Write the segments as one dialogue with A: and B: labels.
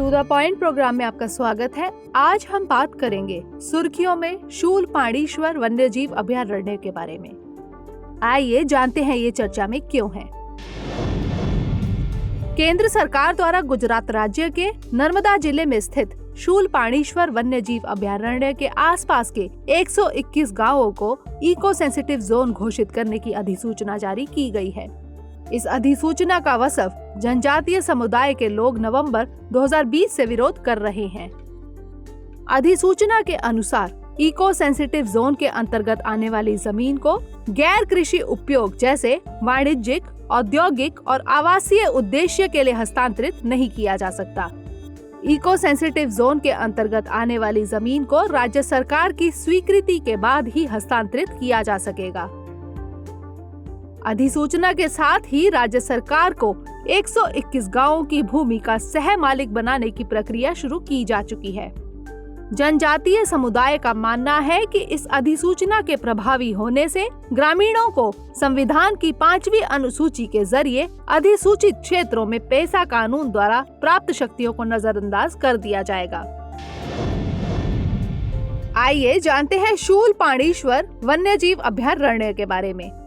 A: To the point programme में आपका स्वागत है। आज हम बात करेंगे सुर्खियों में शूलपाणीश्वर वन्यजीव अभयारण्य के बारे में। आइए जानते हैं ये चर्चा में क्यों है। केंद्र सरकार द्वारा गुजरात राज्य के नर्मदा जिले में स्थित शूलपाणीश्वर वन्यजीव अभयारण्य के आसपास के 121 गांवों को इको सेंसिटिव जोन घोषित करने की अधिसूचना जारी की गई है। इस अधिसूचना का वसफ जनजातीय समुदाय के लोग नवंबर 2020 से विरोध कर रहे हैं। अधिसूचना के अनुसार इको सेंसिटिव जोन के अंतर्गत आने वाली जमीन को गैर कृषि उपयोग जैसे वाणिज्यिक, औद्योगिक और आवासीय उद्देश्य के लिए हस्तांतरित नहीं किया जा सकता। इको सेंसिटिव जोन के अंतर्गत आने वाली जमीन को राज्य सरकार की स्वीकृति के बाद ही हस्तांतरित किया जा सकेगा। अधिसूचना के साथ ही राज्य सरकार को 121 गांवों की भूमि का सह मालिक बनाने की प्रक्रिया शुरू की जा चुकी है। जनजातीय समुदाय का मानना है कि इस अधिसूचना के प्रभावी होने से ग्रामीणों को संविधान की 5वीं अनुसूची के जरिए अधिसूचित क्षेत्रों में पेसा कानून द्वारा प्राप्त शक्तियों को नजरअंदाज कर दिया जाएगा। आइए जानते हैं शूलपाणीश्वर वन्यजीव अभयारण्य के बारे में।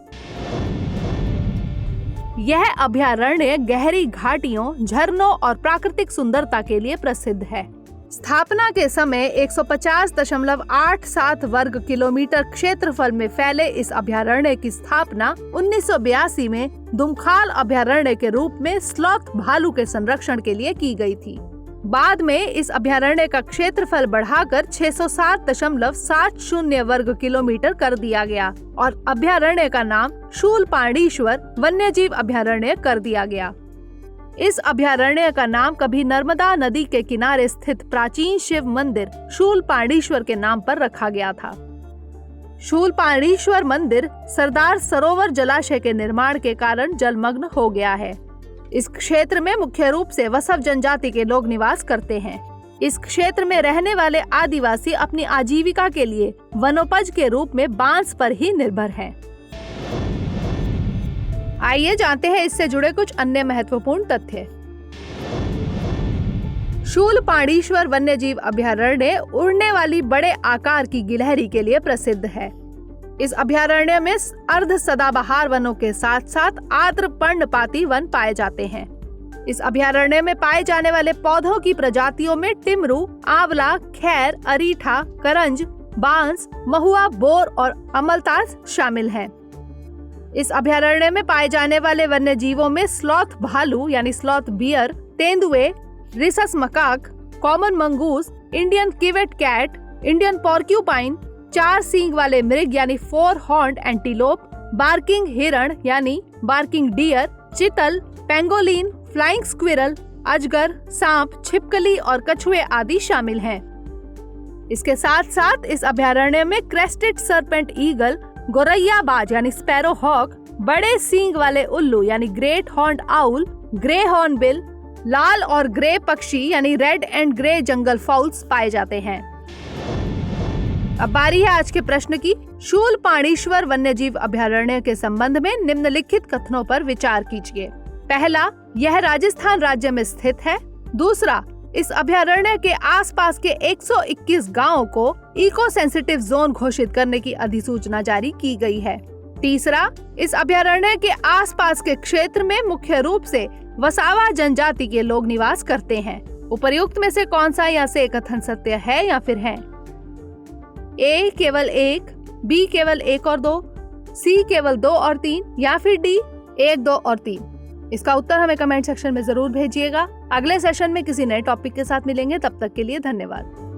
A: यह अभयारण्य गहरी घाटियों, झरनों और प्राकृतिक सुंदरता के लिए प्रसिद्ध है। स्थापना के समय 150.87 वर्ग किलोमीटर क्षेत्रफल में फैले इस अभयारण्य की स्थापना 1982 में दुमखाल अभयारण्य के रूप में स्लॉथ भालू के संरक्षण के लिए की गई थी। बाद में इस अभयारण्य का क्षेत्रफल बढ़ाकर 607.70 वर्ग किलोमीटर कर दिया गया और अभयारण्य का नाम शूलपाणीश्वर वन्यजीव अभयारण्य कर दिया गया। इस अभयारण्य का नाम कभी नर्मदा नदी के किनारे स्थित प्राचीन शिव मंदिर शूलपाणीश्वर के नाम पर रखा गया था। शूलपाणीश्वर मंदिर सरदार सरोवर जलाशय के निर्माण के कारण जलमग्न हो गया है। इस क्षेत्र में मुख्य रूप से वसव जनजाति के लोग निवास करते हैं। इस क्षेत्र में रहने वाले आदिवासी अपनी आजीविका के लिए वनोपज के रूप में बांस पर ही निर्भर हैं। आइए जानते हैं इससे जुड़े कुछ अन्य महत्वपूर्ण तथ्य। शूलपाणीश्वर वन्यजीव अभयारण्य उड़ने वाली बड़े आकार की गिलहरी के लिए प्रसिद्ध है। इस अभयारण्य में अर्ध सदाबहार वनों के साथ साथ आर्द्र पर्णपाती वन पाए जाते हैं। इस अभयारण्य में पाए जाने वाले पौधों की प्रजातियों में टिमरू, आंवला, खैर, अरीठा, करंज, बांस, महुआ, बोर और अमलतास शामिल हैं। इस अभयारण्य में पाए जाने वाले वन्य जीवों में स्लॉथ भालू यानी स्लॉथ बियर, तेंदुए, rhesus macaque, common mongoose, Indian civet cat, Indian porcupine, 4 सींग वाले मृग यानी 4 हॉर्न्ड एंटीलोप, बार्किंग हिरण यानी barking deer, chital, pangolin, flying squirrel, अजगर, सांप, छिपकली और कछुए आदि शामिल हैं। इसके साथ साथ इस अभयारण्य में क्रेस्टेड सर्पेंट ईगल, गोरैया बाज यानी स्पैरो हॉक, बड़े सींग वाले उल्लू यानी great horned owl, grey hornbill, लाल और ग्रे पक्षी यानी red and grey jungle fowls पाए जाते हैं। अब बारी है आज के प्रश्न की। शूलपाणीश्वर वन्यजीव अभयारण्य के संबंध में निम्नलिखित कथनों पर विचार कीजिए। पहला, यह राजस्थान राज्य में स्थित है। दूसरा, इस अभयारण्य के आसपास के 121 गांवों को इको सेंसिटिव जोन घोषित करने की अधिसूचना जारी की गई है। तीसरा, इस अभयारण्य के आसपास के क्षेत्र में मुख्य रूप से वसावा जनजाति के लोग निवास करते हैं। उपर्युक्त में से कौन सा या से कथन सत्य है या फिर है? ए केवल 1, बी केवल 1 और 2, सी केवल 2 और 3 या फिर डी 1, 2 और 3। इसका उत्तर हमें कमेंट सेक्शन में जरूर भेजिएगा। अगले सेशन में किसी नए टॉपिक के साथ मिलेंगे, तब तक के लिए धन्यवाद।